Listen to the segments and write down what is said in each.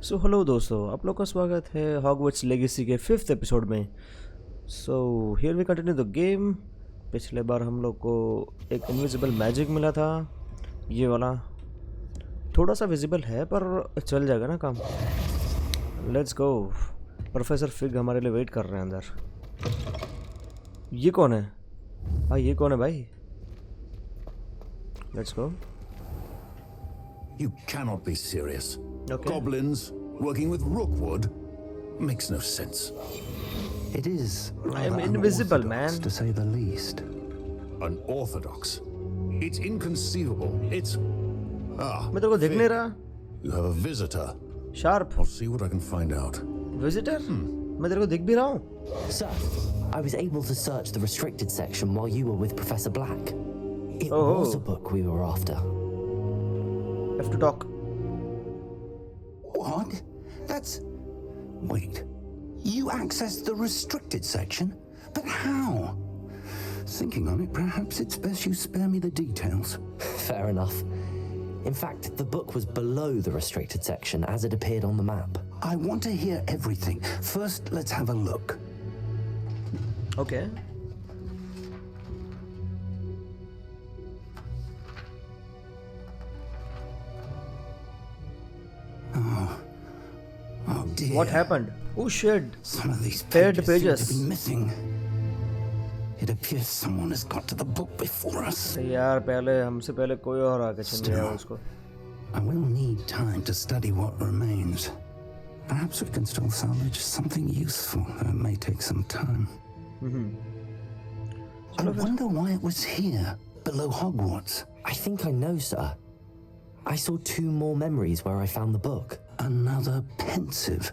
So hello दोस्तों, आप लोग का स्वागत है हॉगवर्ट्स लेगेसी के 5th एपिसोड में। So here we continue the game. पिछले बार हम लोग को एक इनविजिबल मैजिक मिला था, ये वाला थोड़ा सा विजिबल है पर चल जाएगा ना काम। Let's go. प्रोफेसर फिग हमारे लिए वेट कर रहे हैं अंदर। ये कौन है? हाँ, ये कौन है भाई? Let's go. You cannot be serious. Okay. Goblins working with Rookwood makes no sense. It is I am rather invisible, unorthodox, man. to say the least. Unorthodox. It's inconceivable. It's मैं तेरे को दिख नहीं रहा। you have a visitor. Sharp I'll see what I can find out. Visitor. मैं तेरे को दिख भी रहा हूँ। Sir, I was able to search the restricted section while you were with Professor Black. It Oh. was a book we were after. Have to talk. What? That's... Wait. You accessed the restricted section? But how? Thinking on it, perhaps it's best you spare me the details. Fair enough. In fact, the book was below the restricted section as it appeared on the map. I want to hear everything. First, let's have a look. Okay. Oh dear. What happened? Oh shit. Some of these Paired pages seem pages. to be missing. It appears someone has got to the book before us. यार पहले हमसे पहले कोई और आके छीन लिया उसको। I will need time to study what remains. Perhaps we can still salvage something useful. It may take some time. I wonder why it was here, below Hogwarts. I think I know, sir. I saw 2 more memories where I found the book. Another pensive.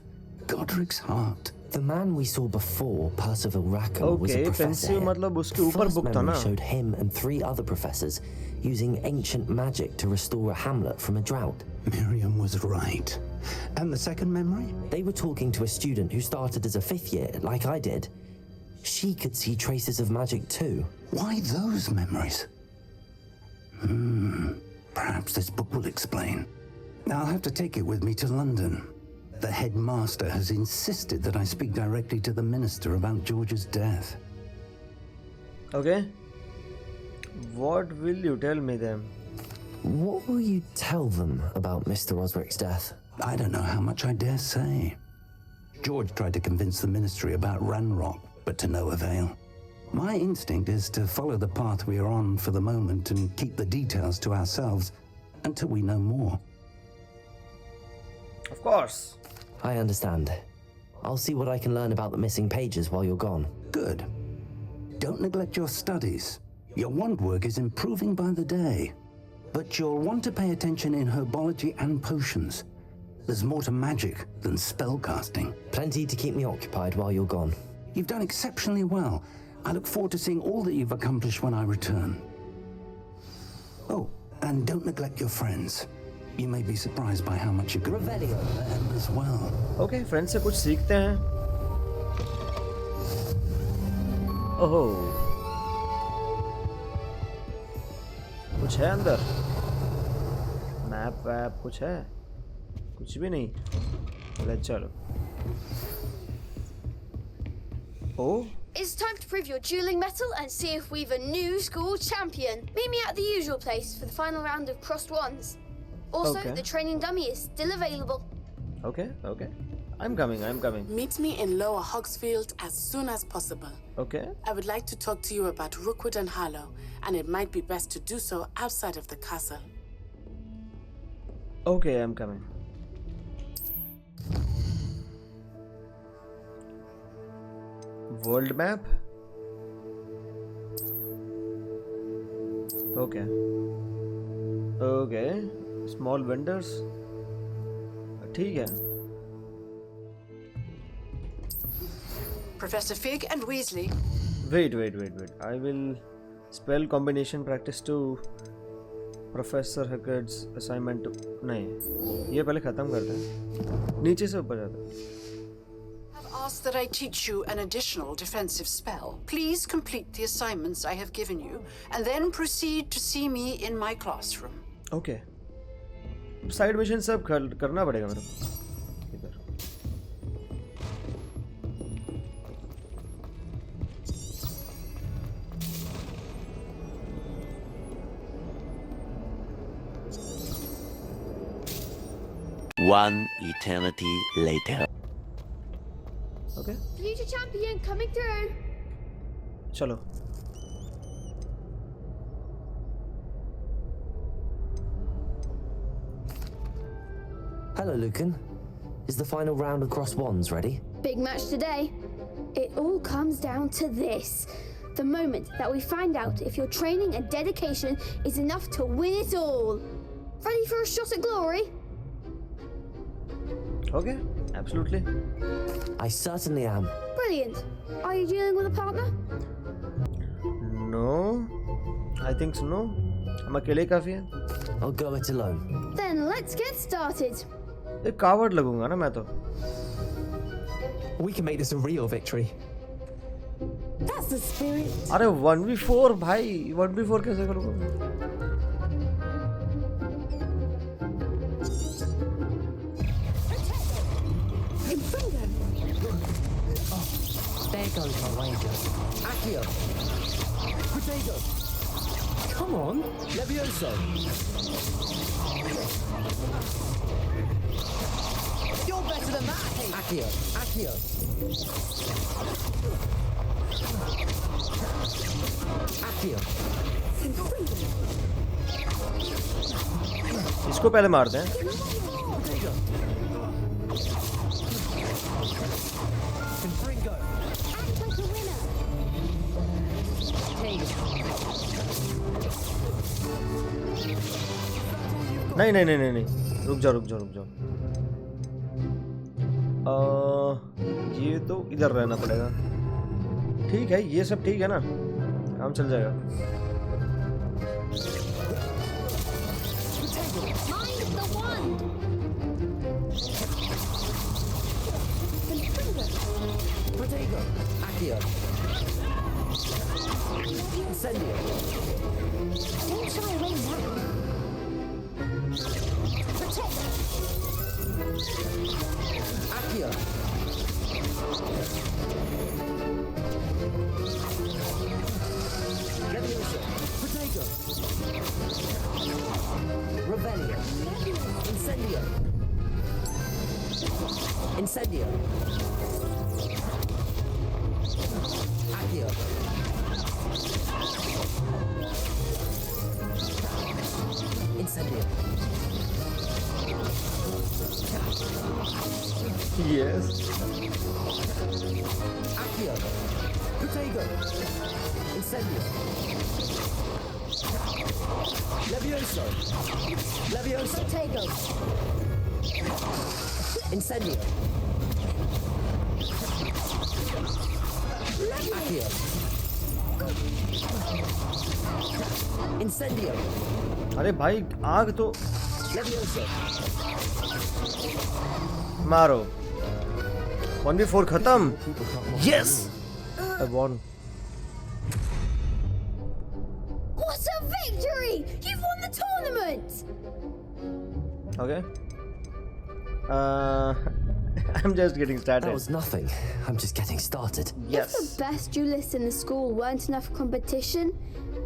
Godric's heart. The man we saw before, Percival Rackham, was a Okay, professor pensive here. मतलब उसके The ऊपर first book था memory ना? showed him and 3 other professors using ancient magic to restore a hamlet from a drought. Miriam was right. And the second memory? They were talking to a student who started as a 5th year, like I did. She could see traces of magic too. Why those memories? Perhaps this book will explain. I'll have to take it with me to London. The headmaster has insisted that I speak directly to the minister about George's death. Okay. What will you tell me then? What will you tell them about Mr. Osric's death? I don't know how much I dare say. George tried to convince the ministry about Ranrock, but to no avail. My instinct is to follow the path we are on for the moment and keep the details to ourselves until we know more. Of course. I understand. I'll see what I can learn about the missing pages while you're gone. Good. Don't neglect your studies. Your wand work is improving by the day. But you'll want to pay attention in herbology and potions. There's more to magic than spellcasting. Plenty to keep me occupied while you're gone. You've done exceptionally well. I look forward to seeing all that you've accomplished when I return. Oh, and don't neglect your friends. You may be surprised by how much you can learn Revelio. from them as well. Okay, friend से कुछ सीखते हैं। ओहो, कुछ है अंदर? Map वैप कुछ है? कुछ भी नहीं। ले चलो। Oh, It's time to prove your dueling mettle and see if we've a new school champion. Meet me at the usual place for the final round of crossed wands. Also, Okay. the training dummy is still available. okay, okay. I'm coming. I'm coming. Meet me in Lower Hogsfield as soon as possible. Okay. I would like to talk to you about Rookwood and Harlow, and it might be best to do so outside of the castle. Okay, I'm coming. World map. Okay. Okay. Small vendors. ठीक है. Professor Fig and Weasley. Wait. I will spell combination practice to Professor Hagrid's assignment to नहीं, ये पहले खत्म करते हैं. नीचे से ऊपर जाता है. I've asked that I teach you an additional defensive spell. Please complete the assignments I have given you, and then proceed to see me in my classroom. Okay. Side mission सब करना पड़ेगा मेरे को. One eternity later. Okay Future champion coming through. चलो. Hello, Lucan. Is the final round of Cross Wands ready? Big match today. It all comes down to this. The moment that we find out if your training and dedication is enough to win it all. Ready for a shot at glory? Okay, absolutely. I certainly am. Brilliant. Are you dealing with a partner? No, I think so. No, हम अकेले काफी हैं. I'll go it alone. Then let's get started. एक कावड़ लगूंगा ना मैं तो. We can make this a real victory. That's the spirit. अरे 1v4 भाई, 1v4 कैसे करूँगा? There goes my wager. Accio. Potato. Come on. Levioso. You're better than that. Accio. Accio. Accio. इसको पहले मारते हैं. Confringo. नहीं नहीं नहीं नहीं नहीं, रुक जाओ रुक जाओ रुक जाओ. ये तो इधर रहना पड़ेगा. ठीक है, ये सब ठीक है ना, काम चल जाएगा. Mind the wand. Potato. Accio. Incendio. Don't shy away now. Protect. Accio. Levioso. Potato. Revelio. Incendio. Incendio. Accio. Incendio. Yes. Accio. Potato. Incendio. Levioso. Levioso. Potato. Incendio. Accio. Incendio. अरे भाई आग तो Levioso. मारो. 1v4 खत्म. Yes. I won. What a victory! You've won the tournament! Okay. I'm just getting started. That was nothing. I'm just getting started. Yes. If the best duelists in the school weren't enough competition,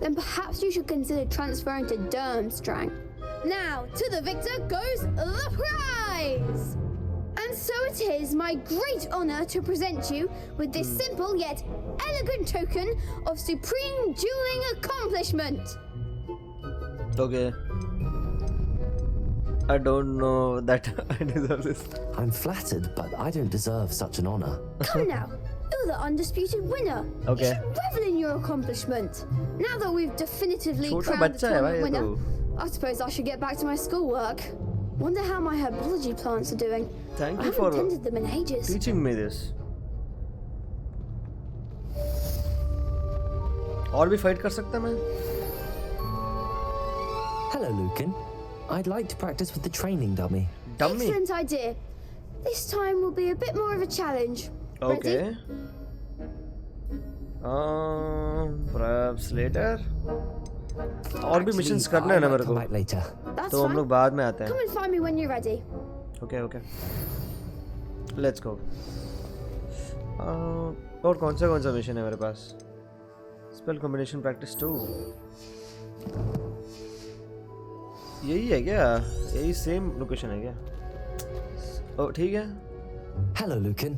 then perhaps you should consider transferring to Durmstrang. Now, to the victor goes the prize! And so it is my great honor to present you with this simple yet elegant token of supreme dueling accomplishment. Okay. I don't know that I deserve this. I'm flattered, but I don't deserve such an honor. Come now, you're the undisputed winner. Okay. You should revel in your accomplishment. Now that we've definitively छोटा crowned the बच्चा है भाई tournament ये winner, तो. I suppose I should get back to my schoolwork. Wonder how my herbology plants are doing. Thank I you haven't for tended them in ages. teaching me this. और भी fight कर सकता मैं? Hello, Lucan. I'd like to practice with the training dummy. Dummy. Excellent idea. This time will be a bit more of a challenge. Okay. Ready? Perhaps later. और भी missions करने हैं ना मेरे Come को. back later. That's तो हम fine. लोग बाद में आते Come हैं. and find me when you're ready. Okay, okay. Let's go. और कौन सा मिशन है मेरे पास? Spell combination practice 2. यही है क्या? यही सेम लोकेशन है क्या? ओ ठीक है. Hello, Lucan.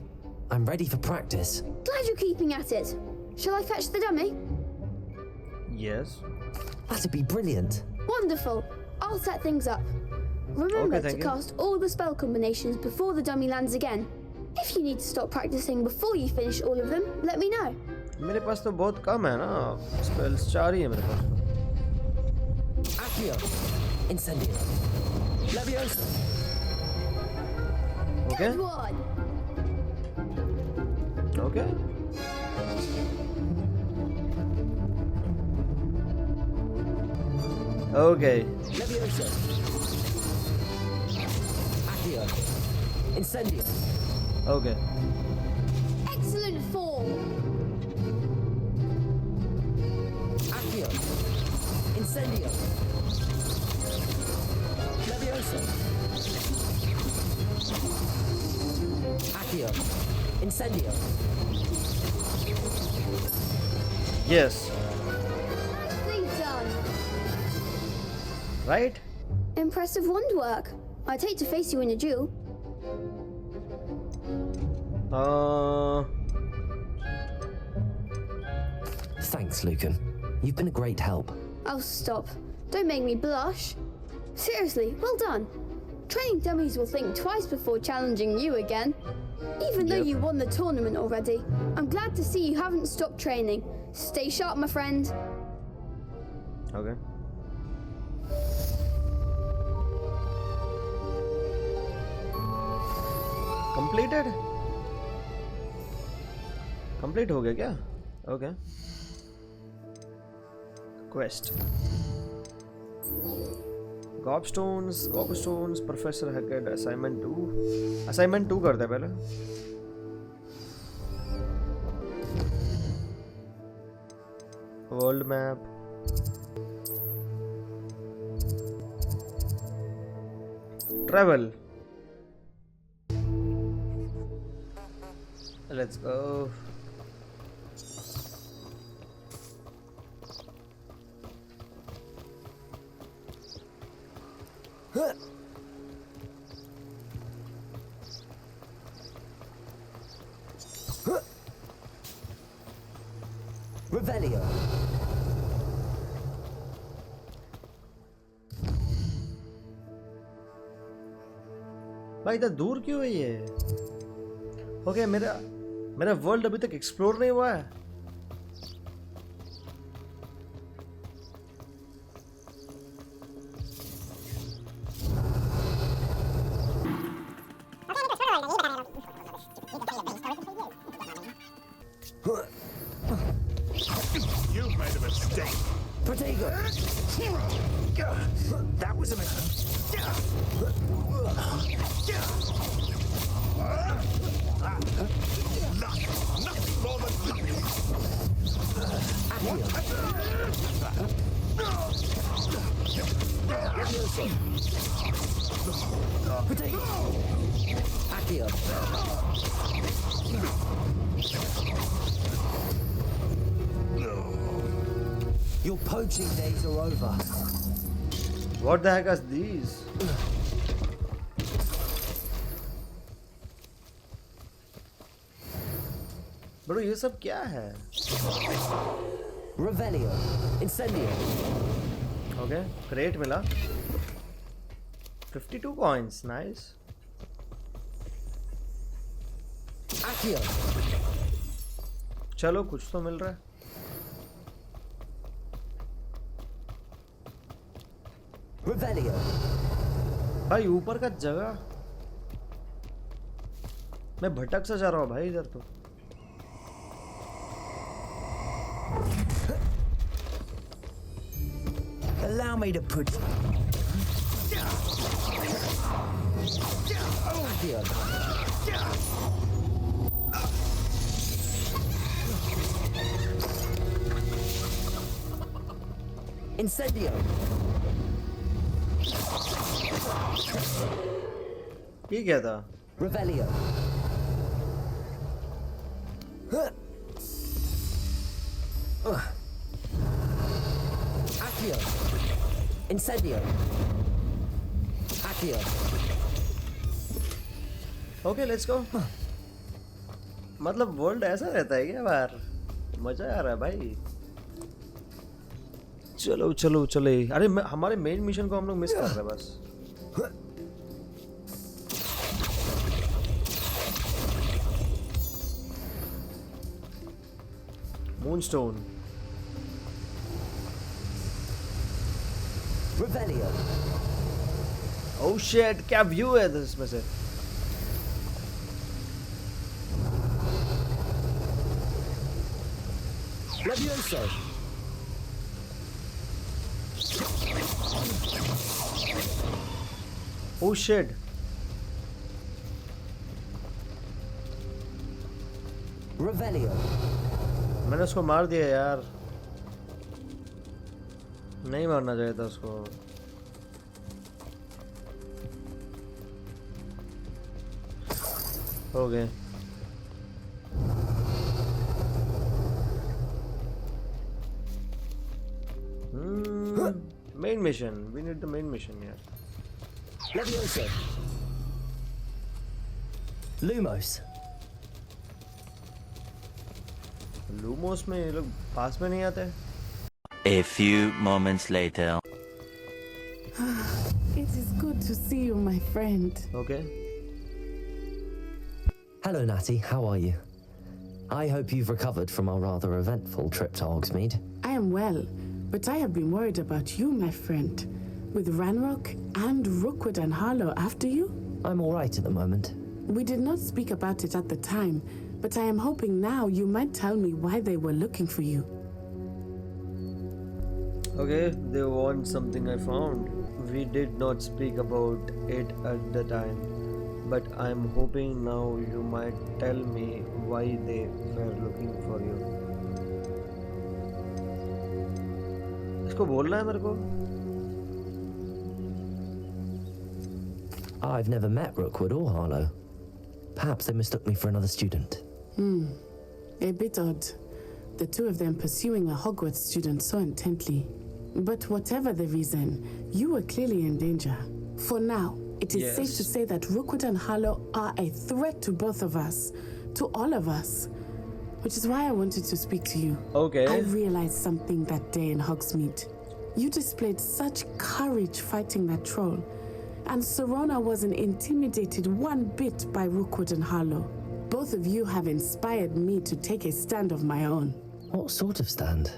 I'm ready for practice. Glad you're keeping at it. Shall I fetch the dummy? Yes. That'd be brilliant. Wonderful. I'll set things up. Remember Okay, to thank you. cast all the spell combinations before the dummy lands again. If you need to stop practicing before you finish all of them, let me know. मेरे पास तो बहुत कम है ना. Spells 4 ही है मेरे पास. Accio. Incendio. Leviosa. Okay. Good one. Okay. Okay. Leviosa. Accio. Incendio. Okay. Excellent fall. Accio. Incendio. Leviosa. Accio. Incendio. Yes. Nicely done. Right? Impressive wand work. I'd hate to face you in a duel. Thanks, Lucan. You've been a great help. Oh, stop. Don't make me blush. Seriously, well done. Training dummies will think twice before challenging you again. Even though Yep. you won the tournament already, I'm glad to see you haven't stopped training. Stay sharp, my friend. Okay. Completed? Complete हो गया क्या? Okay. Quest. Gobstones, Professor Hackett, Assignment 2. Assignment 2 करते हैं पहले. World map. Travel. Let's go. Revelio. भाई इतना दूर क्यों है ये? ओके मेरा वर्ल्ड अभी तक एक्सप्लोर नहीं हुआ है. You've made a mistake. Protego. That was a mistake. Nothing more than Protego. Accio. Your poaching days are over. What the heck are these? Bro ये सब क्या है? Revelio. Incendio. ओके क्रेट मिला. 52 coins, nice. Accio. चलो कुछ तो मिल रहा है. Revelio. भाई ऊपर का जगह मैं भटक सा जा रहा हूँ भाई इधर तो. Allow me to put Accio. Incendio. ये क्या था? Revelio. Accio. Incendio. Accio. Okay let's go. मतलब वर्ल्ड ऐसा रहता है क्या बाहर? मजा आ रहा है भाई। चलो चलो चले। अरे हमारे मेन मिशन को हम लोग मिस कर रहे हैं बस। मूनस्टोन। Revelio. ओह शिट, क्या व्यू है इसमें से। Levioso. Oh shit. Revelio. मैंने उसको मार दिया यार। नहीं मारना चाहिए था उसको। हो गए। Main mission, we need the main mission यार। Levioso. Lumos. लूमोस में ये लोग पास में नहीं आते। A few moments later. It is good to see you, my friend. Okay. Hello, Natty. How are you? I hope you've recovered from our rather eventful trip to Hogsmeade. I am well, but I have been worried about you, my friend. With Ranrock and Rookwood and Harlow after you? I'm all right at the moment. We did not speak about it at the time, but I am hoping now you might tell me why they were looking for you. Okay, they want something I found. We did not speak about it at the time, but I'm hoping now you might tell me why they were looking for you. इसको बोलना है मेरे को? I've never met Rookwood or Harlow. Perhaps they mistook me for another student. A bit odd. The two of them pursuing a Hogwarts student so intently. But whatever the reason, you were clearly in danger. For now, it is safe to say that Rookwood and Harlow are a threat to both of us. To all of us. Which is why I wanted to speak to you. Okay. I realized something that day in Hogsmeade. You displayed such courage fighting that troll. And Serona wasn't intimidated one bit by Rookwood and Harlow. Both of you have inspired me to take a stand of my own. What sort of stand?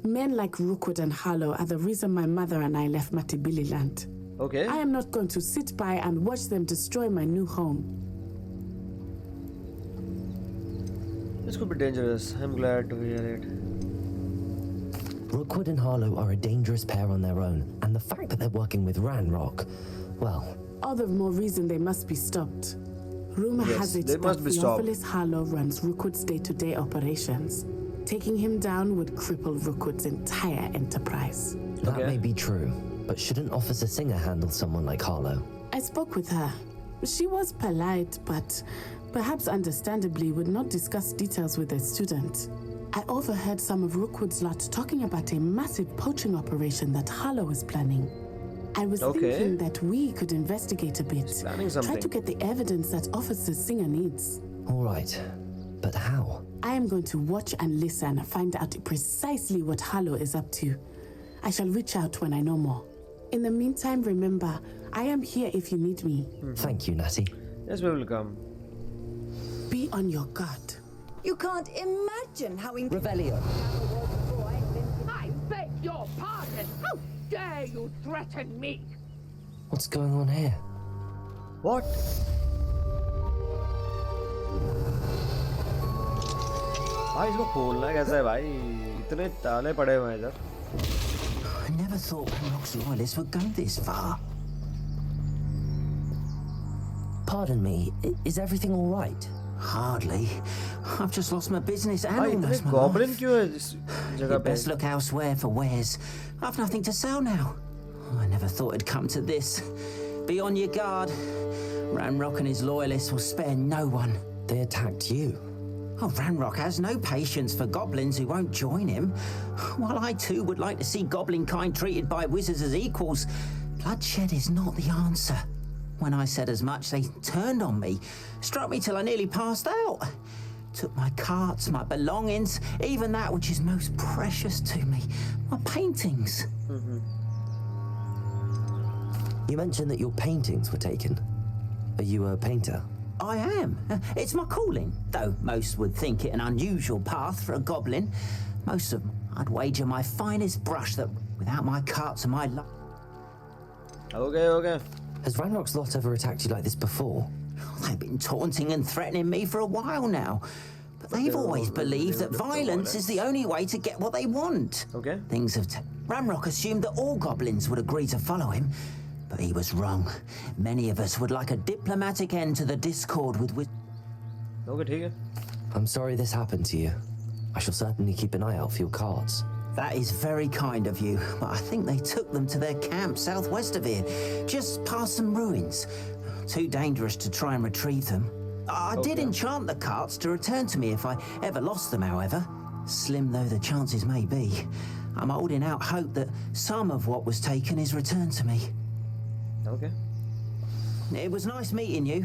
Men like Rookwood and Harlow are the reason my mother and I left Matibili land. Okay. I am not going to sit by and watch them destroy my new home. This could be dangerous. I'm glad to hear it. Rookwood and Harlow are a dangerous pair on their own, and the fact that they're working with Ranrock, well... All the more reason they must be stopped. Rumor has it they that must be stopped. Theophilus Harlow runs Rookwood's day-to-day operations. Taking him down would cripple Rookwood's entire enterprise. That may be true, but shouldn't Officer Singer handle someone like Harlow? I spoke with her. She was polite, but perhaps understandably would not discuss details with a student. I overheard some of Rookwood's lot talking about a massive poaching operation that Harlow is planning. I was thinking that we could investigate a bit. Try to get the evidence that Officer Singer needs. All right, but how? I am going to watch and listen, find out precisely what Harlow is up to. I shall reach out when I know more. In the meantime, remember, I am here if you need me. Thank you, Natty. Yes, we will come. Be on your guard. You can't imagine how Revelio. I beg your pardon! How dare you threaten me? What's going on here? What? भाई इसको खोलना कैसा है भाई? इतने ताले पड़े हुए हैं इधर. I never thought Ranrock's loyalists would go this far. Pardon me, is everything all right? Hardly. I've just lost my business and भाई almost इतने my goblin life. क्यों है इस जगह You पे? best look elsewhere for wares. I've nothing to sell now. I never thought it'd come to this. Be on your guard. Ranrock and his loyalists will spare no one. They attacked you. Oh, Ranrock has no patience for goblins who won't join him. While I too would like to see goblin kind treated by wizards as equals, bloodshed is not the answer. When I said as much, they turned on me, struck me till I nearly passed out. Took my carts, my belongings, even that which is most precious to me, my paintings. You mentioned that your paintings were taken. Are you a painter? I am. It's my calling, though most would think it an unusual path for a goblin. Most of them, I'd wager my finest brush that without my carts and my Okay. Has Ranrock's lot ever attacked you like this before? They've been taunting and threatening me for a while now. But they've always believed that violence is the only way to get what they want. Okay. Things have... Ranrock assumed that all goblins would agree to follow him, but he was wrong. Many of us would like a diplomatic end to the discord with which... Okay, ठीक है. I'm sorry this happened to you. I shall certainly keep an eye out for your cards. That is very kind of you, but I think they took them to their camp southwest of here, just past some ruins. Too dangerous to try and retrieve them. I did enchant the carts to return to me if I ever lost them, however. Slim though the chances may be, I'm holding out hope that some of what was taken is returned to me. Okay. It was nice meeting you.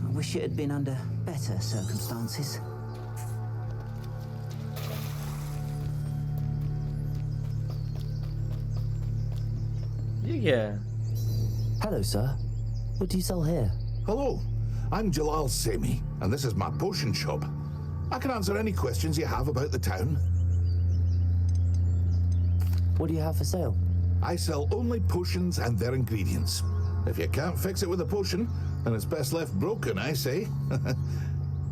I wish it had been under better circumstances. Yeah. Hello, sir. What do you sell here? Hello, I'm Jalal Semi, and this is my potion shop. I can answer any questions you have about the town. What do you have for sale? I sell only potions and their ingredients. If you can't fix it with a potion, then it's best left broken, I say.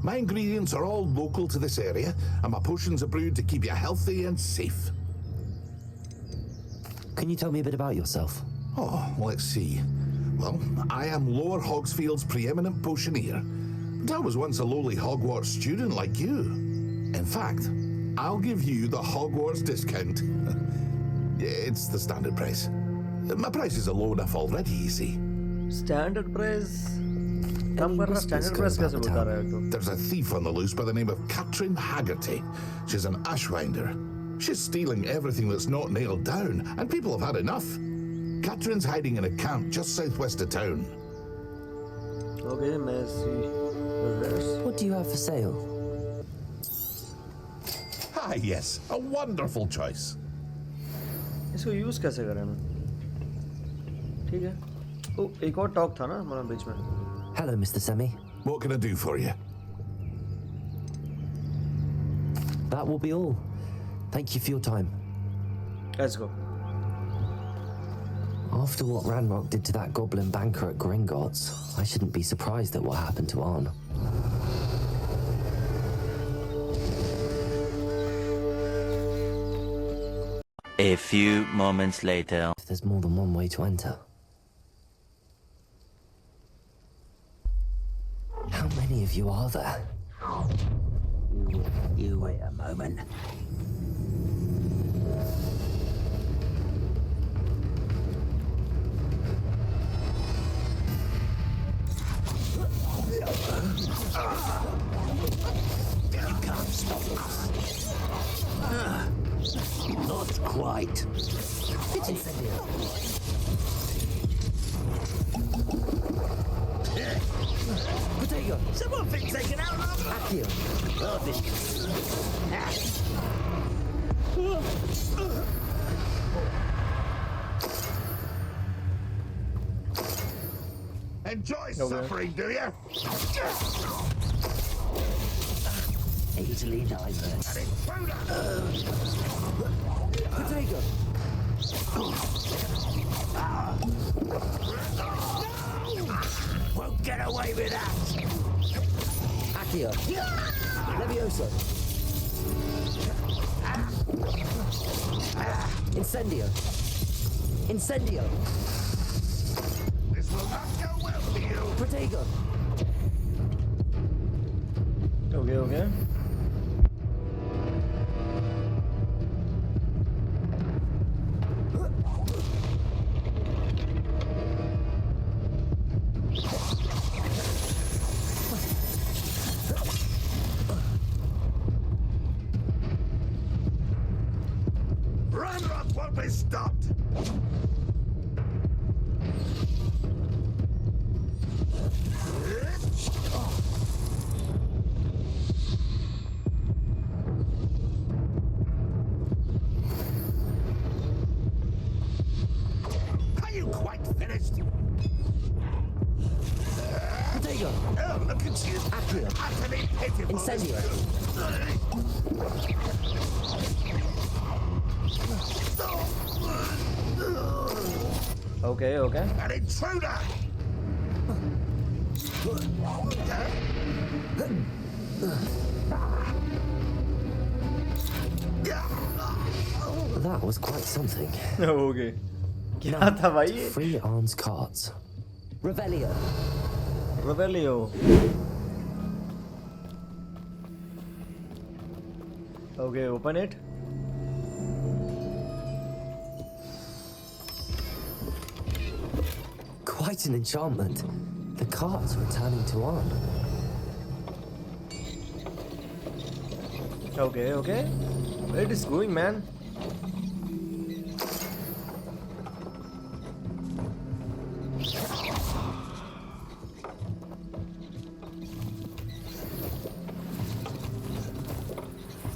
My ingredients are all local to this area, and my potions are brewed to keep you healthy and safe. Can you tell me a bit about yourself? Oh, let's see. Well, I am Lower Hogsfield's preeminent potioneer, but I was once a lowly Hogwarts student like you. In fact, I'll give you the Hogwarts discount. It's the standard price. My prices are low enough already, you see. Standard price? कम कर रहा standard price कैसे बता रहा है तू? There's a thief on the loose by the name of Katrin Haggerty. She's an ashwinder. She's stealing everything that's not nailed down, and people have had enough. Katrin's hiding in a camp just southwest of town. Okay, merci. What do you have for sale? Ah, yes, a wonderful choice. इसको use कैसे करें मैं? ठीक है. ओ, एक और talk था ना हमारा बीच में. Hello, Mr. Semi. What can I do for you? That will be all. Thank you for your time. Let's go. After what Ranrock did to that goblin banker at Gringotts, I shouldn't be surprised at what happened to Arn. A few moments later. There's more than one way to enter. How many of you are there? You wait a moment. You can't stop us. Not quite. It's incendiary. Potato! Someone fix taken out of Accio. Enjoy suffering, do you? Easily diverted. Potato. Won't get away with that. Accio. Levioso. Incendio. Incendio. This will not go well for you. Protego. Okay. Ranrock won't be stopped. Accio. Incendio. Okay, okay. An intruder! That was quite something. Okay. क्या था भाई ये? Free arms cards. Revelio. Revelio. Okay, open it. Quite an enchantment. The cards returning to on. Okay, okay. Where it is going, man?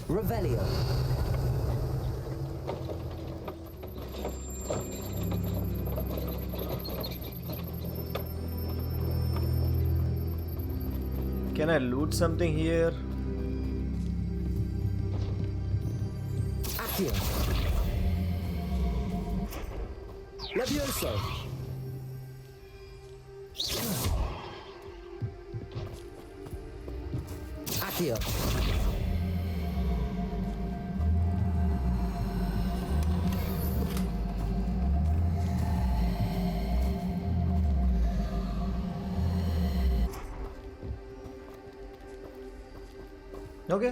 Revelio. Can I loot something here? Accio. Levioso. Accio. Okay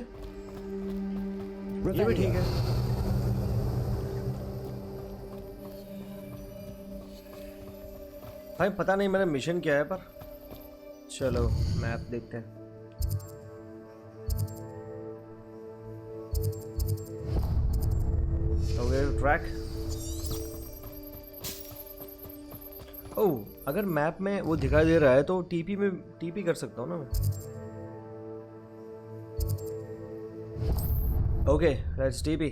ये भी ठीक है। भाई पता नहीं मेरा mission क्या है, पर चलो मैप देखते हैं। Okay track. ओह, अगर मैप में वो दिखाई दे रहा है तो टीपी में टीपी कर सकता हूँ ना मैं। Okay let's TP,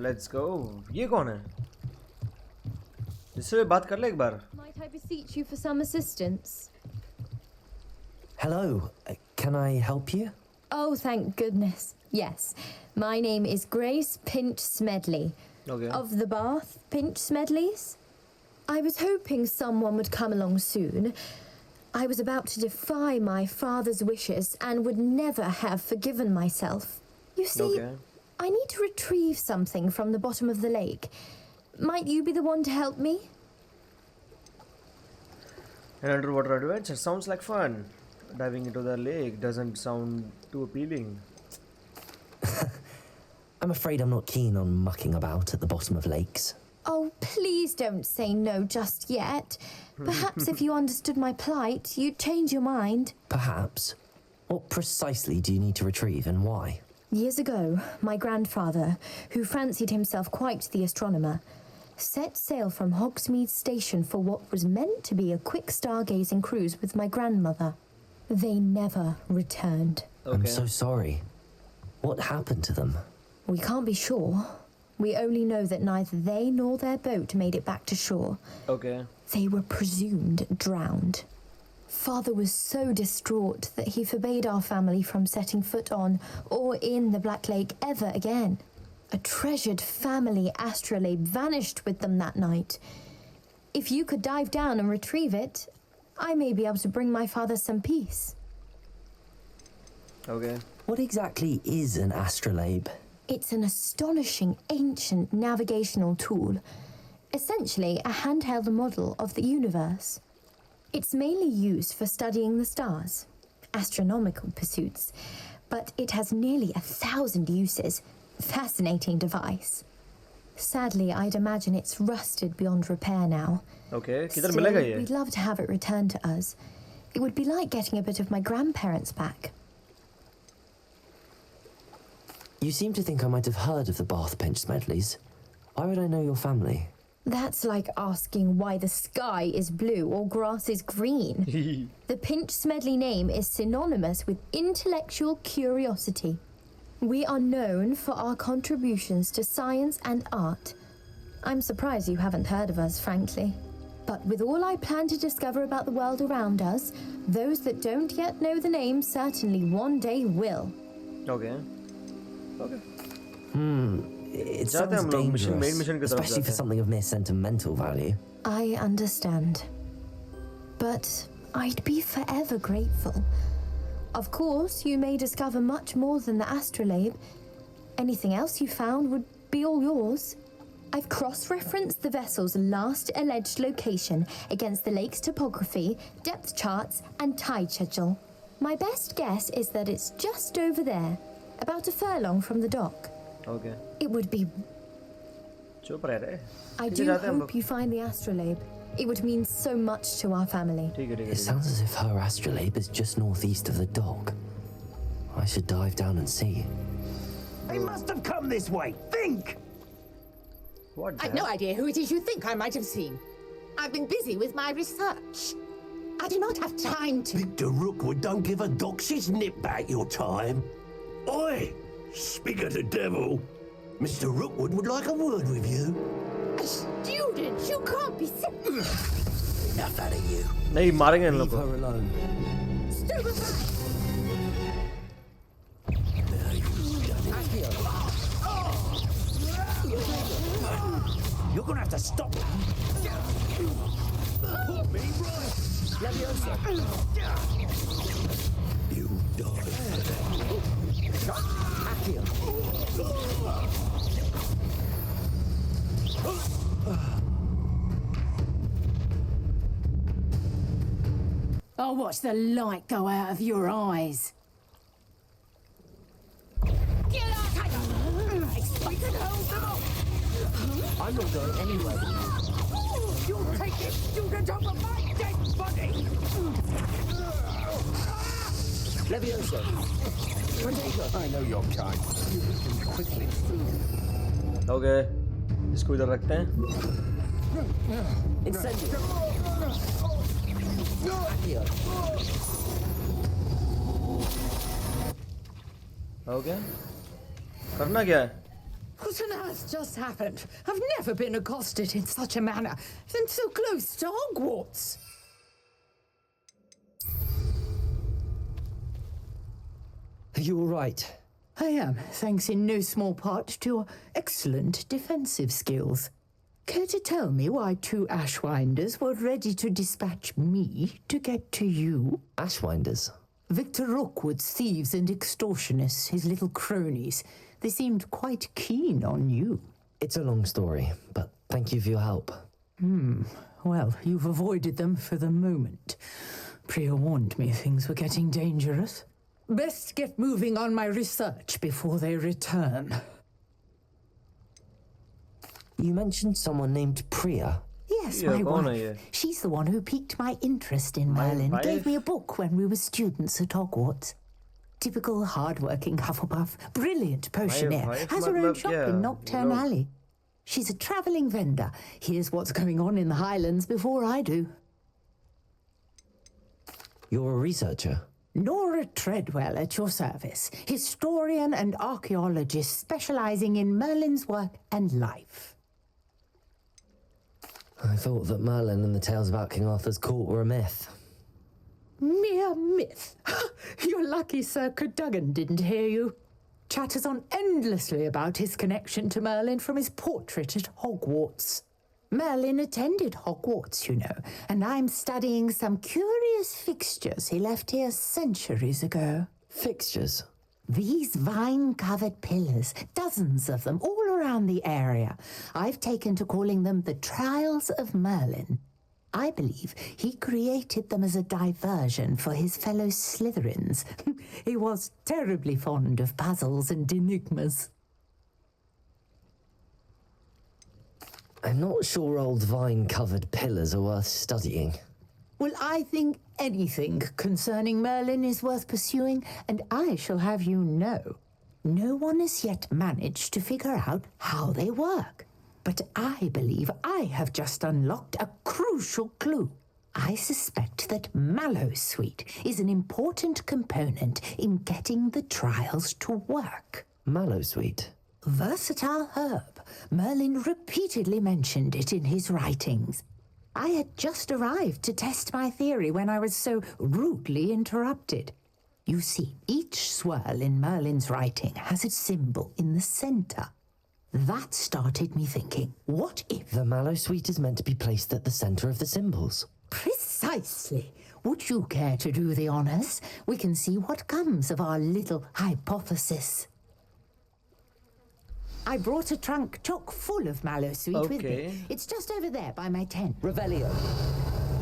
let's go. ये कौन है? इससे बात कर ले एक बार। Might I beseech you for some assistance? Hello, can I help you? Oh, thank goodness. Yes, my name is Grace Pinch Smedley. Okay. Of the Bath Pinch Smedleys. I was hoping someone would come along soon. I was about to defy my father's wishes and would never have forgiven myself. You see, Okay. I need to retrieve something from the bottom of the lake. Might you be the one to help me? An underwater adventure sounds like fun. Diving into the lake doesn't sound too appealing. I'm afraid I'm not keen on mucking about at the bottom of lakes. Oh, please don't say no just yet. Perhaps if you understood my plight, you'd change your mind. Perhaps. What precisely do you need to retrieve and why? Years ago, my grandfather, who fancied himself quite the astronomer, set sail from Hogsmeade Station for what was meant to be a quick stargazing cruise with my grandmother. They never returned. I'm so sorry. What happened to them? We can't be sure. We only know that neither they nor their boat made it back to shore. Okay. They were presumed drowned. Father was so distraught that he forbade our family from setting foot on or in the Black Lake ever again. A treasured family astrolabe vanished with them that night. If you could dive down and retrieve it, I may be able to bring my father some peace. Okay. What exactly is an astrolabe? It's an astonishing ancient navigational tool, essentially a handheld model of the universe. It's mainly used for studying the stars, astronomical pursuits, but it has nearly 1,000 uses. Fascinating device. Sadly, I'd imagine it's rusted beyond repair now. Okay. किधर Still, मिलेगा ये? we'd love to have it returned to us. It would be like getting a bit of my grandparents back. You seem to think I might have heard of the Bath Pinch Smedleys. Why would I know your family? That's like asking why the sky is blue or grass is green. The Pinch Smedley name is synonymous with intellectual curiosity. We are known for our contributions to science and art. I'm surprised you haven't heard of us, frankly. But with all I plan to discover about the world around us, those that don't yet know the name certainly one day will. Okay. Okay. It जाते हैं sounds हम लोग mission dangerous, main mission की तरफ especially जाते for हैं. something of mere sentimental value. I understand. But I'd be forever grateful. Of course, you may discover much more than the astrolabe. Anything else you found would be all yours. I've cross-referenced the vessel's last alleged location against the lake's topography, depth charts, and tide schedule. My best guess is that it's just over there, about a furlong from the dock. Okay. It would be... चुप रह रहे. I ठीक है, do जाते हैं हम hope लोग. you find the astrolabe. It would mean so much to our family. ठीक है, ठीक है, It ठीक है. sounds as if her astrolabe is just northeast of the dock. I should dive down and see. They must have come this way. Think! What the I've no idea who it is you think I might have seen. I've been busy with my research. I do not have time to... Victor Rookwood don't give a doxy's nip back your time. Oi! Speak of the devil. Mr. Rookwood would like a word with you. A student? You can't be... Enough out of you. नहीं मारेंगे इन लोग Leave को. her alone. Stupefy! You're gonna have to stop. Put me right. Leviosa. You die. Accio. I'll watch the light go out of your eyes. Get out! Expect to hold them off! I'm not going anywhere. You'll take this student over my dead body! Leviosa. I know your kind. You hit him quickly. Okay. इसको इधर रखते हैं. Incendio. Accio. Okay. करना क्या है? What on earth just happened? I've never been accosted in such a manner, and so close to Hogwarts. Are you all right? I am, thanks in no small part to your excellent defensive skills. Care to tell me why two Ashwinders were ready to dispatch me to get to you? Ashwinders? Victor Rookwood's thieves and extortionists, his little cronies. They seemed quite keen on you. It's a long story, but thank you for your help. Well, you've avoided them for the moment. Priya warned me things were getting dangerous. Best get moving on my research before they return. You mentioned someone named Priya. Yes, Yeah, my go on, wife. yeah. She's the one who piqued my interest in Merlin. wife? Gave me a book when we were students at Hogwarts. Typical hard-working Hufflepuff, brilliant potioneer, wife has her own matlab shop kya? in Nocturne Log- Alley. She's a travelling vendor. Here's what's going on in the Highlands before I do. You're a researcher? Nora Treadwell at your service, historian and archaeologist specialising in Merlin's work and life. I thought that Merlin and the tales about King Arthur's court were a myth. Mere myth. You're lucky Sir Cadogan didn't hear you. Chatters on endlessly about his connection to Merlin from his portrait at Hogwarts. Merlin attended Hogwarts, you know, and I'm studying some curious fixtures he left here centuries ago. Fixtures? These vine-covered pillars, dozens of them, all around the area. I've taken to calling them the Trials of Merlin. I believe he created them as a diversion for his fellow Slytherins. He was terribly fond of puzzles and enigmas. I'm not sure old vine-covered pillars are worth studying. Well, I think anything concerning Merlin is worth pursuing, and I shall have you know, no one has yet managed to figure out how they work. But I believe I have just unlocked a crucial clue. I suspect that Mallowsweet is an important component in getting the trials to work. Mallowsweet? Versatile herb. Merlin repeatedly mentioned it in his writings. I had just arrived to test my theory when I was so rudely interrupted. You see, each swirl in Merlin's writing has a symbol in the center. That started me thinking, what if... The mallow sweet is meant to be placed at the center of the symbols. Precisely. Would you care to do the honors? We can see what comes of our little hypothesis. I brought a trunk chock full of mallow sweet with me. It's just over there by my tent. Revelio.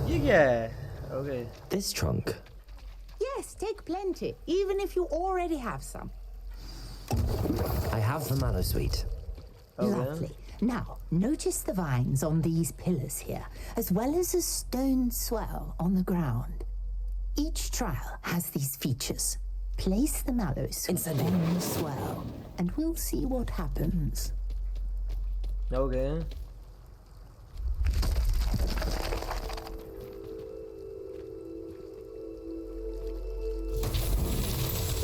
Yeah. Okay. This trunk. Yes, take plenty, even if you already have some. I have the mallow sweet. Lovely. Now, notice the vines on these pillars here, as well as a stone swell on the ground. Each trial has these features. Place the mallow sweet on the swell, and we'll see what happens. Okay.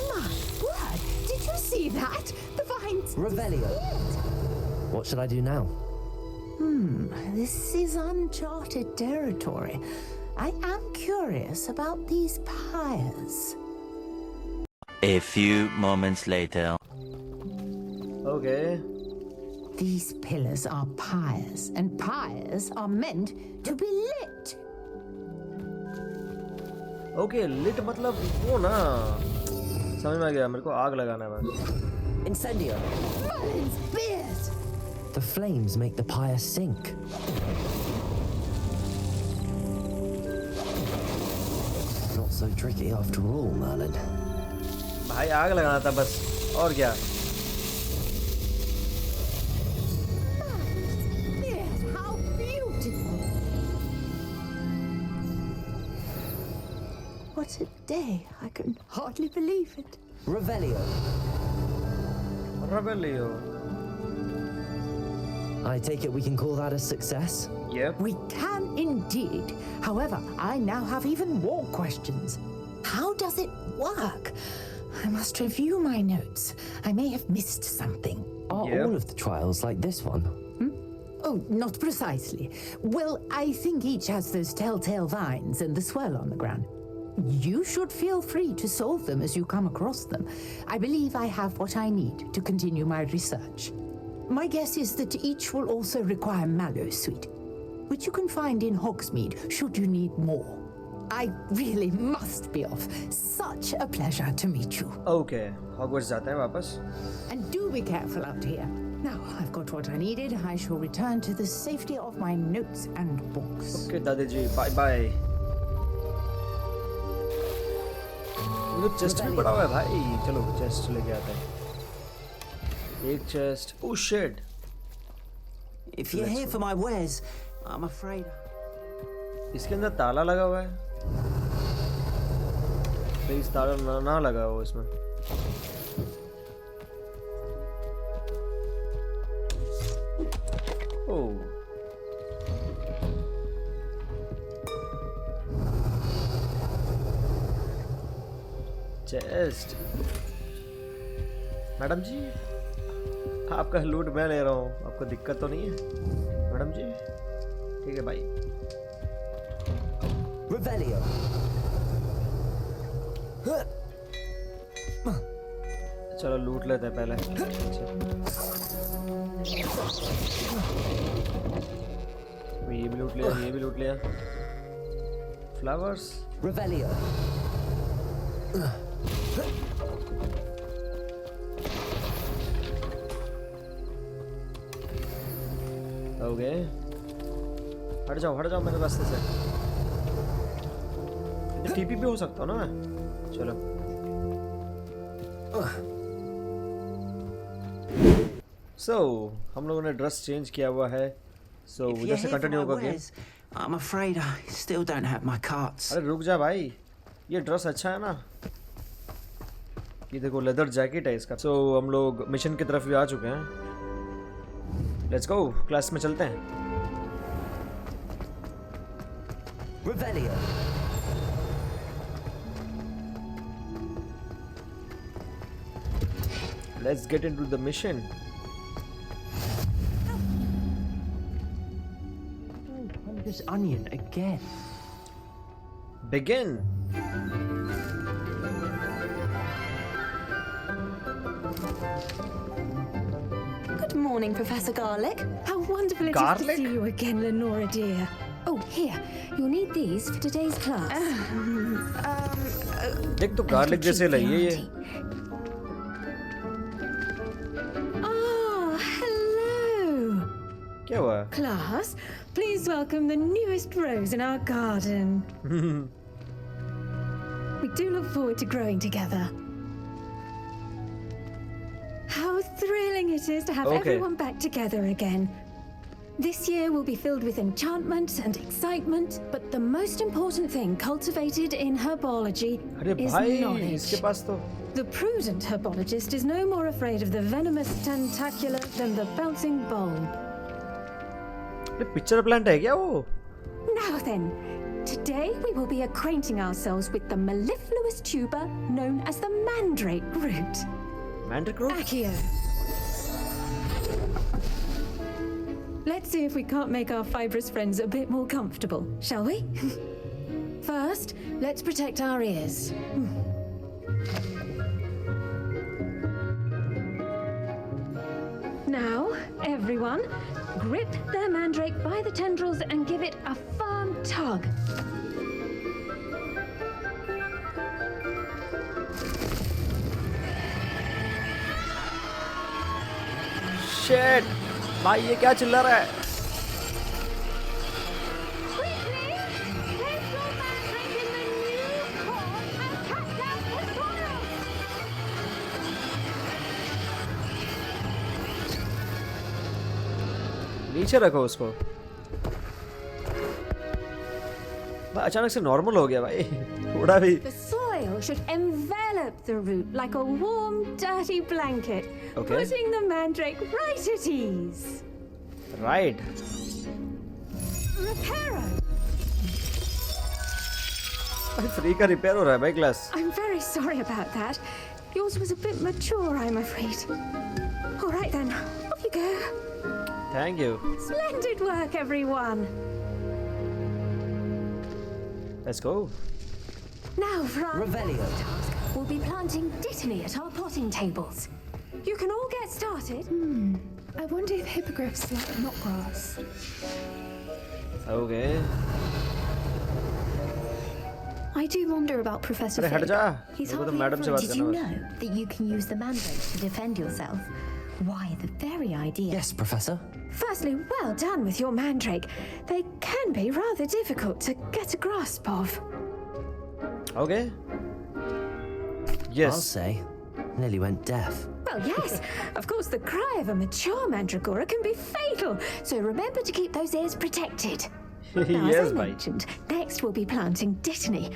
My word! Did you see that? The vines... Revelio. What should I do now? This is uncharted territory. I am curious about these pyres. A few moments later. Okay. These pillars are pyres, and pyres are meant to be lit. Okay, lit मतलब वो ना समझ में आ गया मेरे को आग लगाना है बस. Incendio. Merlin's beard! The flames make the pyre sink. Not so tricky after all, Merlin. भाई आग लगाना था बस और क्या. Beard, how beautiful! What a day! I can hardly believe it. Revelio. Rebellion. I take it we can call that a success? Yep. We can indeed. However, I now have even more questions. How does it work? I must review my notes. I may have missed something. Are all of the trials like this one? Oh, not precisely. Well, I think each has those telltale vines and the swirl on the ground. You should feel free to solve them as you come across them. I believe I have what I need to continue my research. My guess is that each will also require mallow sweet, which you can find in Hogsmeade should you need more. I really must be off. Such a pleasure to meet you. Okay, Hogwarts जाते हैं वापस. And do be careful out here. Now I've got what I needed. I shall return to the safety of my notes and books. Okay, दादी जी, bye bye. ये chest भी पड़ा हुआ है भाई. चलो चेस्ट लेके आते हैं. एक chest. Oh shit. If you're here for my wares, I'm afraid. इसके अंदर ताला लगा हुआ है. प्लीज ताला ना लगा हो इसमें. Oh. चेस्ट. मैडम जी आपका लूट मैं ले रहा हूँ. आपको दिक्कत तो नहीं है मैडम जी? ठीक है भाई. Revelio. चलो लूट लेते हैं पहले. ये भी लूट लिया, ये भी लूट लिया. फ्लावर्स. Revelio. ओके. हट जाओ मेरे रास्ते से. टीपी भी हो सकता हूँ ना मैं. चलो. So, हम लोगों ने ड्रेस चेंज किया हुआ है. So, उधर से कंटिन्यू होगा game. I'm afraid I still don't have my carts. अरे रुक जा भाई. ये ड्रेस अच्छा है ना. ये देखो लेदर जैकेट है इसका. So, हम लोग मिशन की तरफ भी आ चुके हैं. Let's go. क्लास में चलते हैं. Revelio. Let's get into the mission. Where's Onion again? Begin. Good morning, Professor Garlic. How wonderful it is to see you again, Lenora dear. Oh, here. You'll need these for today's class. देख तो garlic जैसे लगी है ये. Oh, hello. क्या हुआ? Class, please welcome the newest rose in our garden. We do look forward to growing together. How thrilling it is to have everyone back together again. This year will be filled with enchantment and excitement, but the most important thing cultivated in herbology is knowledge. The prudent herbologist is no more afraid of the venomous tentacula than the bouncing bulb. Pitcher plant है क्या वो? Now then, today we will be acquainting ourselves with the mellifluous tuber known as the mandrake root. Mandrake root? Accio. Let's see if we can't make our fibrous friends a bit more comfortable, shall we? First, let's protect our ears. Now, everyone, grip their mandrake by the tendrils and give it a firm tug. Shit! भाई ये क्या चिल्ला रहा है? नीचे रखो उसको. अचानक से नॉर्मल हो गया भाई. थोड़ा भी. The soil should envelop the root like a warm, dirty blanket, putting the mandrake right at ease. Right. Reparo. Free का रिपेयर हो रहा है भाई class. I'm very sorry about that. Yours was a bit mature, I'm afraid. All right then, off you go. Thank you. Splendid work, everyone. Let's go. Now for our Revelio. task, we'll be planting dittany at our potting tables. You can all get started. I wonder if hippogriffs like knot grass. Okay. I do wonder about Professor अरे हट Fig. जा. He's मेरे को तो hardly madam से ever- बात Did you करना है. know that you can use the mandrake to defend yourself? Why, the very idea. Yes, Professor. Firstly, well done with your mandrake. They can be rather difficult to get a grasp of. Okay. Yes. I'll say. Nearly went deaf. Well, yes. Of course, the cry of a mature mandragora can be fatal, so remember to keep those ears protected. Now, Yes, as I bhai. mentioned, next we'll be planting dittany.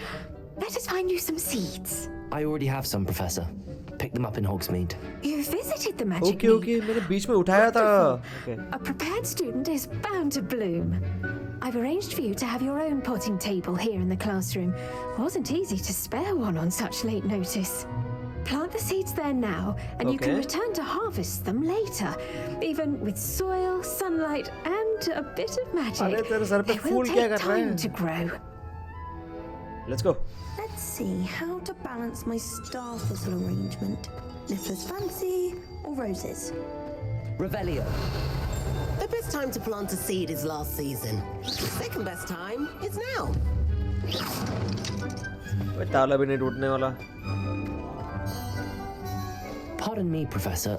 Let us find you some seeds. I already have some, Professor. Pick them up in Hogsmeade. You visited the magic Okay, okay. मैंने बीच में उठाया था. Okay. A prepared student is bound to bloom. I've arranged for you to have your own potting table here in the classroom. Wasn't easy to spare one on such late notice. Plant the seeds there now, and you can return to harvest them later. Even with soil, sunlight, and a bit of magic, अरे तेरे sir पे they will फूल क्या take कर रहा time है? to grow. Let's go. Let's see how to balance my star thistle arrangement. Niffler's fancy or roses? Revelio. The best time to plant a seed is last season. The second best time is now. भाई ताला भी नहीं टूटने वाला. Pardon me, Professor.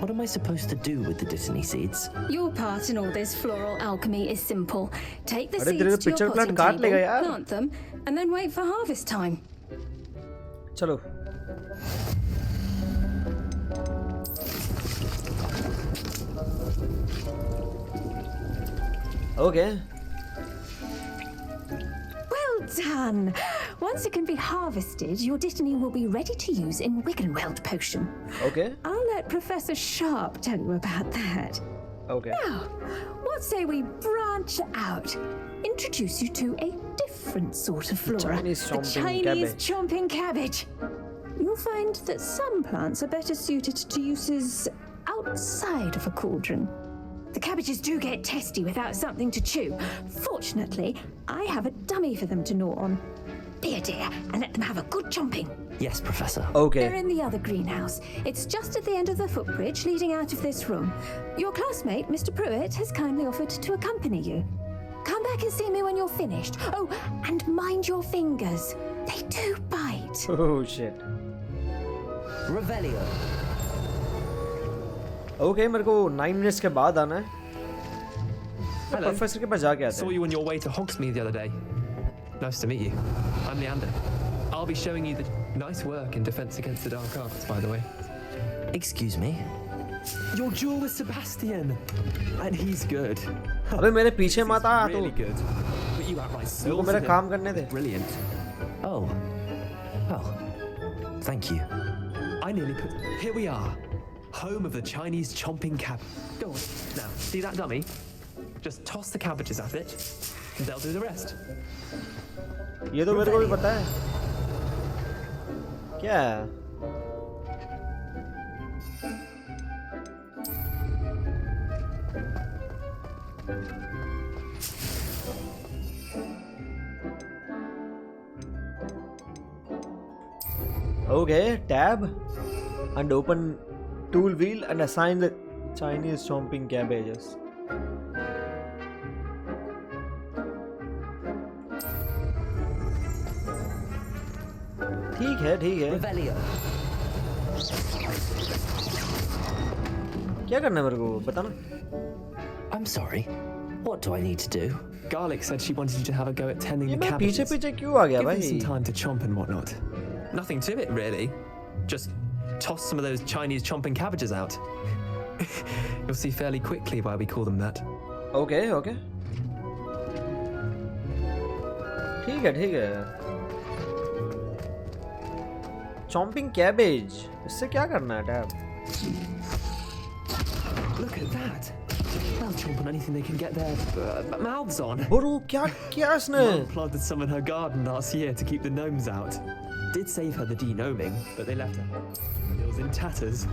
What am I supposed to do with the dittany seeds? Your part in all this floral alchemy is simple. Take the अरे तेरे seeds to picture your plant potting काट लेगा table, यार. plant them, and then wait for harvest time. चलो. Okay. Well done! Once it can be harvested, your dittany will be ready to use in Wiggenweld potion. Okay. I'll let Professor Sharp tell you about that. Okay. Now, what say we branch out? Introduce you to a different sort of flora. Chinese the chomping Chinese cabbage. chomping cabbage. You'll find that some plants are better suited to uses outside of a cauldron. The cabbages do get testy without something to chew. Fortunately, I have a dummy for them to gnaw on. Be a dear and let them have a good chomping. Yes, Professor. Okay. They're in the other greenhouse. It's just at the end of the footbridge leading out of this room. Your classmate, Mr. Pruitt, has kindly offered to accompany you. Come back and see me when you're finished. Oh, and mind your fingers. They do bite. Oh shit. Revelio. Okay, मेरे को 9 minutes के बाद आना है. Hello. Professor के पास जाके आते Saw हैं. you on your way to Hogsmeade the other day. Nice to meet you. I'm Leander. I'll be showing you the nice work in Defense Against the Dark Arts, by the way. Excuse me? Your duel with Sebastian! And he's good. अबे मेरे पीछे मत आ तू. Really good. But you outright मेरे को मेरा काम करने दे. Brilliant. Oh. Well, thank you. I nearly put... Here we are. Home of the Chinese chomping cab. Go on. Now, see that dummy? Just toss the cabbages at it, and they'll do the rest. ये तो मेरे को भी पता है. क्या? Okay, tab and open tool wheel and assign the Chinese chomping cabbages. ठीक है. Revelio. क्या करना है मेरे को बताना. I'm sorry. What do I need to do? Garlic said she wanted you to have a go at tending ये the मैं cabbages. पीछे क्यों आ गया Give them भाई? some time to chomp and whatnot. Nothing to it, really. Just toss some of those Chinese chomping cabbages out. You'll see fairly quickly why we call them that. Okay. ठीक है. Chomping cabbage. इससे क्या करना है tab? Look at that. They'll chomp on anything they can get their mouths on. Bro, क्या इसने? Mom planted some in her garden last year to keep the gnomes out. Did save her the de-gnoming, but they left her. It was in tatters.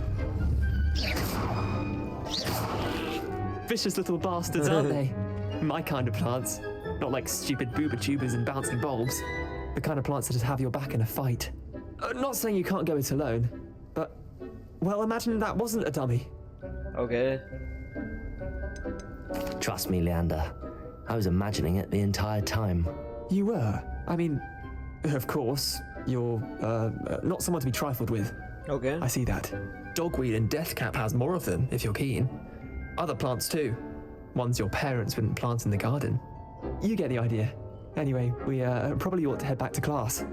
Vicious little bastards, aren't they? My kind of plants. Not like stupid booba tubers and bouncing bulbs. The kind of plants that have your back in a fight. Not saying you can't go it alone, but... Well, imagine that wasn't a dummy. Okay. Trust me, Leander. I was imagining it the entire time. You were? I mean, of course, you're not someone to be trifled with. Okay. I see that. Dogweed and deathcap has more of them, if you're keen. Other plants too. Ones your parents wouldn't plant in the garden. You get the idea. Anyway, we probably ought to head back to class.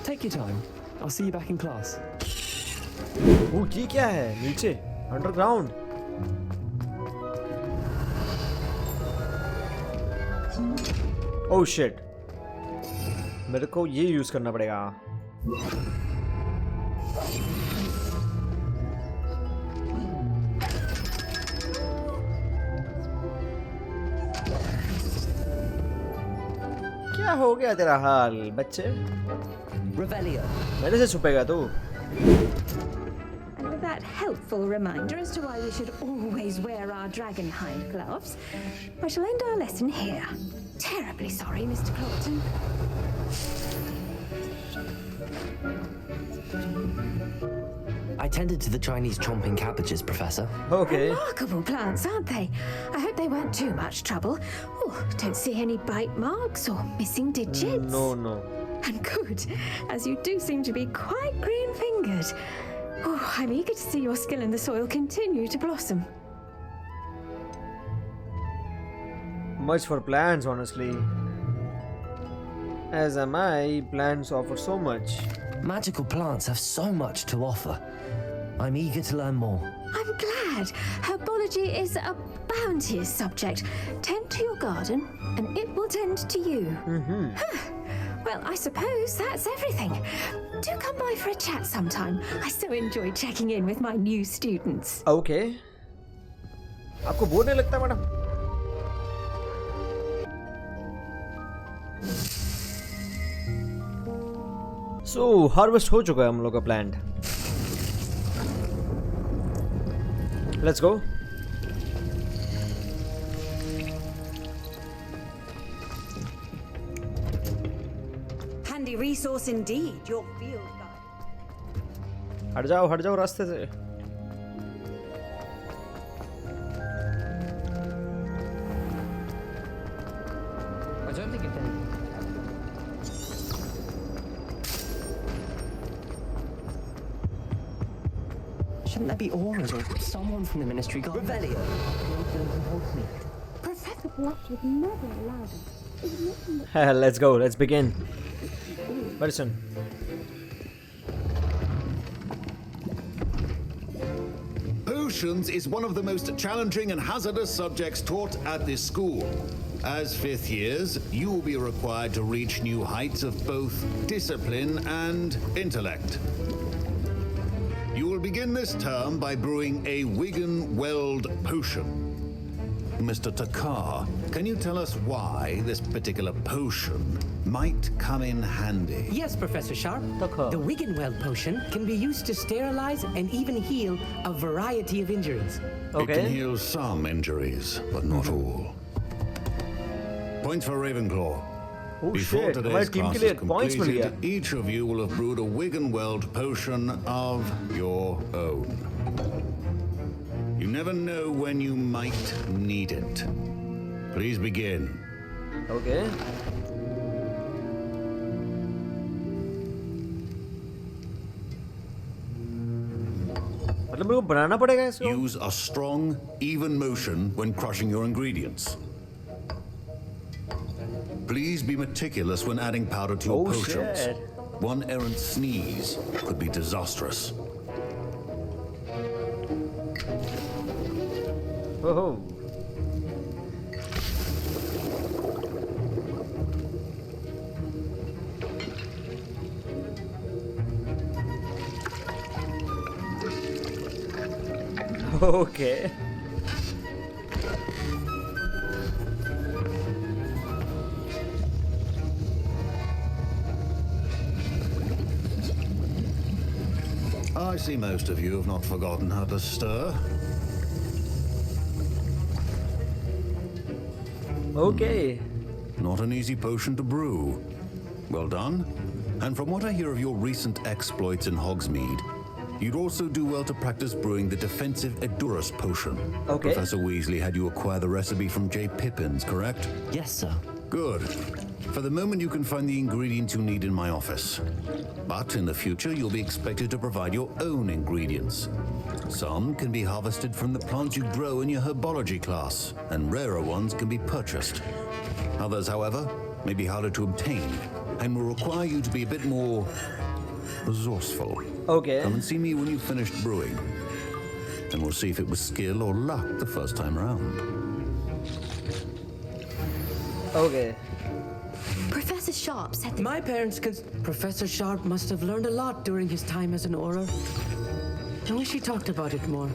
Take your time. I'll see you back in class. वो ये क्या है नीचे underground. Oh shit. मेरे को ये use करना पड़ेगा. क्या हो गया तेरा हाल बच्चे? Revelio. मेरे से छुपेगा तू? And with that helpful reminder as to why we should always wear our dragon hide gloves, I shall end our lesson here. Terribly sorry, Mr. Clopton. I tended to the Chinese chomping cabbages, Professor. Okay. Remarkable plants, aren't they? I hope they weren't too much trouble. Oh, don't see any bite marks or missing digits. No. And good, as you do seem to be quite green-fingered. Oh, I'm eager to see your skill in the soil continue to blossom. Much for plants, honestly. As am I, plants offer so much. Magical plants have so much to offer. I'm eager to learn more. I'm glad. Herbology is a bounteous subject. Tend to your garden, and it will tend to you. Well, I suppose that's everything. Do come by for a chat sometime. I so enjoy checking in with my new students. Okay. आपको bore नहीं लगता madam? So harvest हो चुका है हम लोग का plant. Let's go. handy resource indeed, your field guide. हट जाओ रास्ते से. I don't think it's anything. Shouldn't there be auras or someone from the ministry guard? Revelio. Professor Blush would never allow this. Let's go. Let's begin. Medicine. Potions is one of the most challenging and hazardous subjects taught at this school. As fifth years, you will be required to reach new heights of both discipline and intellect. You will begin this term by brewing a Wigan-Weld potion. Mr. Takar, can you tell us why this particular potion might come in handy? Yes, Professor Sharp. The Wigan-Weld potion can be used to sterilize and even heal a variety of injuries. It can heal some injuries, but not all. Points for Ravenclaw. Before today's class is completed, each of you will have brewed a Wigan-Weld potion of your own. You never know when you might need it. Please begin. Okay. मतलब मेरे को बनाना पड़ेगा इसको? Use a strong, even motion when crushing your ingredients. Please be meticulous when adding powder to your potions. Shit. One errant sneeze could be disastrous. Oh. Okay. I see most of you have not forgotten how to stir. Okay. Not an easy potion to brew. Well done. And from what I hear of your recent exploits in Hogsmeade, you'd also do well to practice brewing the defensive Edurus potion. Okay. Professor Weasley had you acquire the recipe from J. Pippins, correct? Yes, sir. Good. For the moment, you can find the ingredients you need in my office. But in the future, you'll be expected to provide your own ingredients. Some can be harvested from the plants you grow in your Herbology class, and rarer ones can be purchased. Others, however, may be harder to obtain, and will require you to be a bit more resourceful. Okay. Come and see me when you've finished brewing, and we'll see if it was skill or luck the first time round. Okay. Professor Sharp said that My parents Professor Sharp must have learned a lot during his time as an Auror. I wish he talked about it more.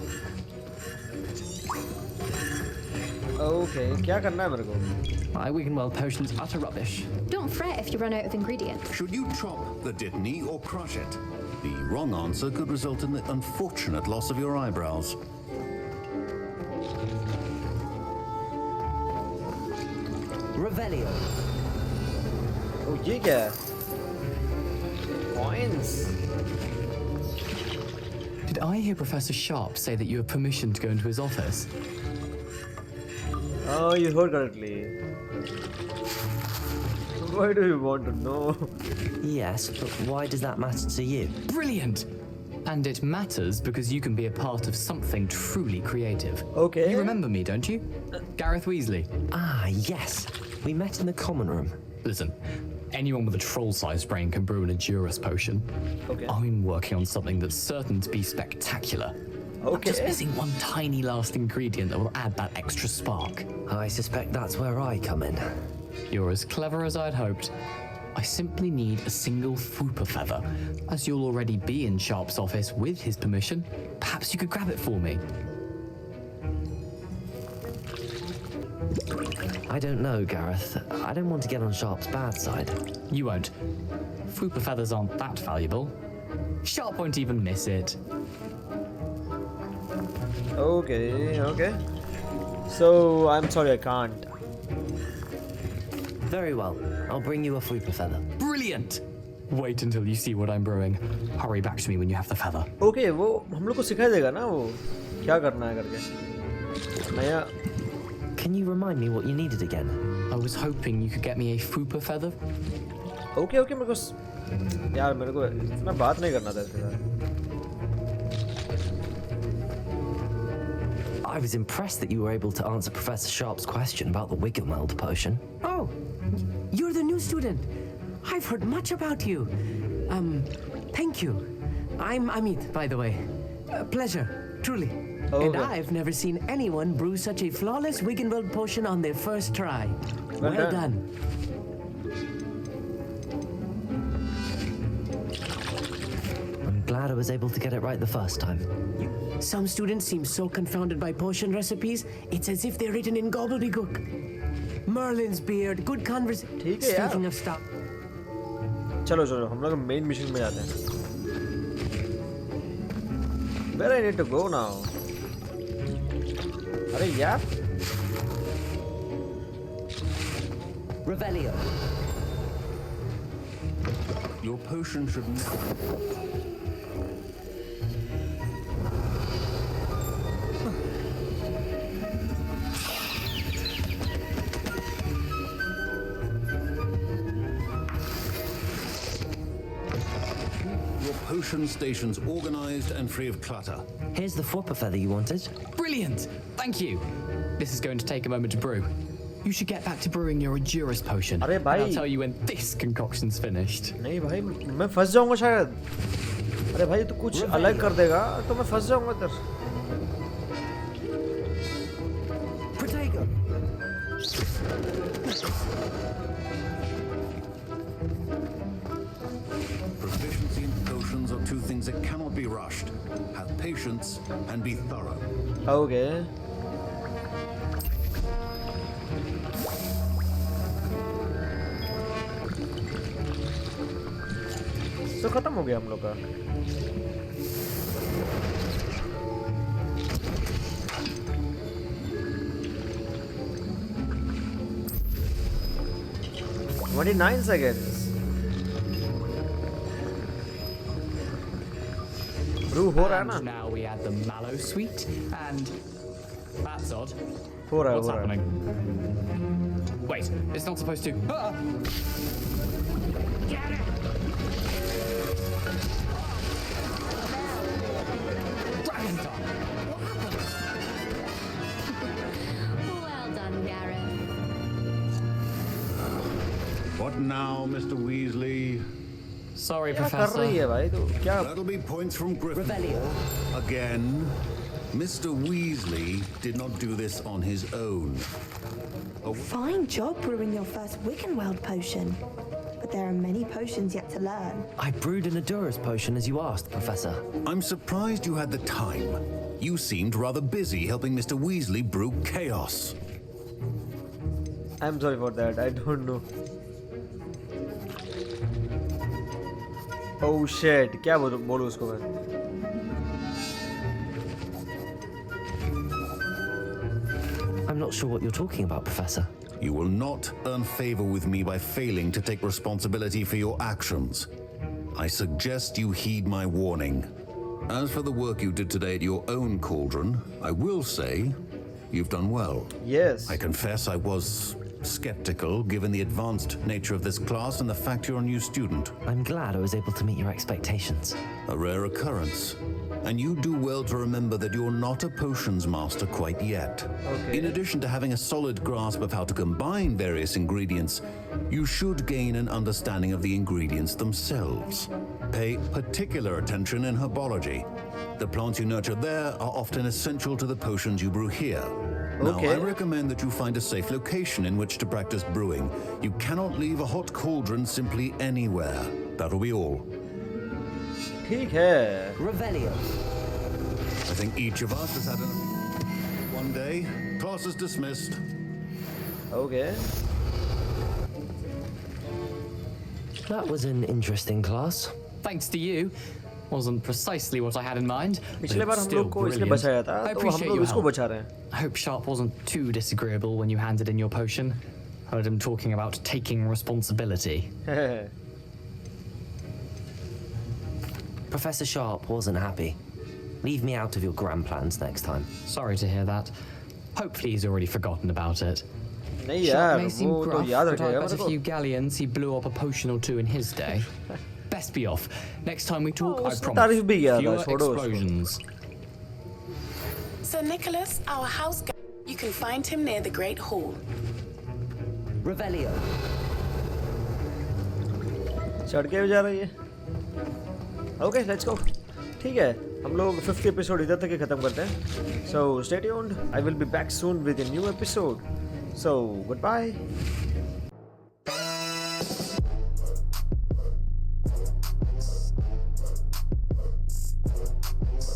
Okay. क्या करना है मेरे को? My Wigan-Weld potion's utter rubbish. Don't fret if you run out of ingredients. Should you chop the Dittany or crush it? The wrong answer could result in the unfortunate loss of your eyebrows. Revelio. Oh, ये क्या है? Coins. Did I hear Professor Sharp say that you have permission to go into his office? Oh, you heard correctly. Why do you want to know? Yes, but why does that matter to you? Brilliant! And it matters because you can be a part of something truly creative. Okay. You remember me, don't you? Gareth Weasley. Ah, yes. We met in the common room. Listen, anyone with a troll-sized brain can brew an Edurus potion. Okay. I'm working on something that's certain to be spectacular. Okay. I'm just missing one tiny last ingredient that will add that extra spark. I suspect that's where I come in. You're as clever as I'd hoped. I simply need a single Fooper feather. As you'll already be in Sharp's office with his permission, perhaps you could grab it for me. I don't know, Gareth. I don't want to get on Sharp's bad side. You won't. Fooper feathers aren't that valuable. Sharp won't even miss it. Okay, okay. So, I'm sorry, I can't. Very well. I'll bring you a Fooper feather. Brilliant! Wait until you see what I'm brewing. Hurry back to me when you have the feather. Okay, वो हम लोग को सिखा देगा ना वो क्या करना है करके नया. Can you remind me what you needed again? I was hoping you could get me a fupa feather. Okay, मेरे को यार मेरे को इतना बात नहीं करना था इसके साथ. I was impressed that you were able to answer Professor Sharp's question about the Wiggenweld potion. Oh, you're the new student. I've heard much about you. Thank you. I'm Amit, by the way. Pleasure, truly. Okay. And I've never seen anyone brew such a flawless Wiggenweld potion on their first try. Well done. I'm glad I was able to get it right the first time. Some students seem so confounded by potion recipes, it's as if they're written in gobbledygook. Merlin's beard, good conversation. Speaking of stuff. चलो चलो हम लोग main mission में जाते हैं. Where I need to go now? अरे यार. Revelio. Your potion should. Potion stations organized and free of clutter. Here's the Fopper feather you wanted. Brilliant! Thank you. This is going to take a moment to brew. You should get back to brewing your Endurus potion. अरे भाई. I'll tell you when this concoction's finished. नहीं भाई मैं फंस जाऊंगा शायद. अरे भाई तू कुछ अलग कर देगा तो मैं फंस जाऊंगा इधर. Proficiency in potions are two things that cannot be rushed. Have patience and be thorough. Okay. तो खत्म हो गया हम लोग का. $29 seconds. Brew हो रहा है ना? Now we add the mallow sweet and that's odd. हो रहा है. What's happening? Wait, it's not supposed to. Ah! Get it! Dragon time. Well done, Gareth. What now, Mr. Weasley? Sorry, क्या कर रही है भाई तू? क्या? That'll be points from Gryffindor. Again. Mr. Weasley did not do this on his own. Fine job brewing your first Wiggenweld potion. But there are many potions yet to learn. I brewed an Endurus potion as you asked, Professor. I'm surprised you had the time. You seemed rather busy helping Mr. Weasley brew chaos. I'm sorry for that. I don't know. Oh shit! क्या बोलूँ उसको मैं? I'm not sure what you're talking about, Professor. You will not earn favor with me by failing to take responsibility for your actions. I suggest you heed my warning. As for the work you did today at your own cauldron, I will say you've done well. Yes. I confess I was skeptical given the advanced nature of this class and the fact you're a new student. I'm glad I was able to meet your expectations. A rare occurrence. And you do well to remember that you're not a potions master quite yet. Okay. In addition to having a solid grasp of how to combine various ingredients, you should gain an understanding of the ingredients themselves. Pay particular attention in herbology. The plants you nurture there are often essential to the potions you brew here. Okay. Now, I recommend that you find a safe location in which to practice brewing. You cannot leave a hot cauldron simply anywhere. That'll be all. ठीक है. Revelio. I think each of us has had one day. Class is dismissed. Okay. That was an interesting class. Thanks to you. Wasn't precisely what I had in mind. पिछले बार हम लोग को इसने बचाया था, तो हम लोग इसको बचा रहे हैं. I hope Sharp wasn't too disagreeable when you handed in your potion. Heard him talking about taking responsibility. Professor Sharp wasn't happy. Leave me out of your grand plans next time. Sorry to hear that. Hopefully he's already forgotten about it. नहीं Sharp यार may seem वो तो gruff, याद but I रखेगा bet मेरे a को few galleons he blew up a potion or two in his day. Best be off. Next time we talk, I उसने तारीफ भी promise. किया था, Fewer छोड़ो उसको। explosions. Sir Nicholas, our house guide. You can find him near the Great Hall. Revelio. चढ़ के भी जा रही है। Okay let's go. ठीक है हम लोग 50th एपिसोड इधर तक ही खत्म करते हैं। So stay tuned, I will be back soon with a new episode. So good bye.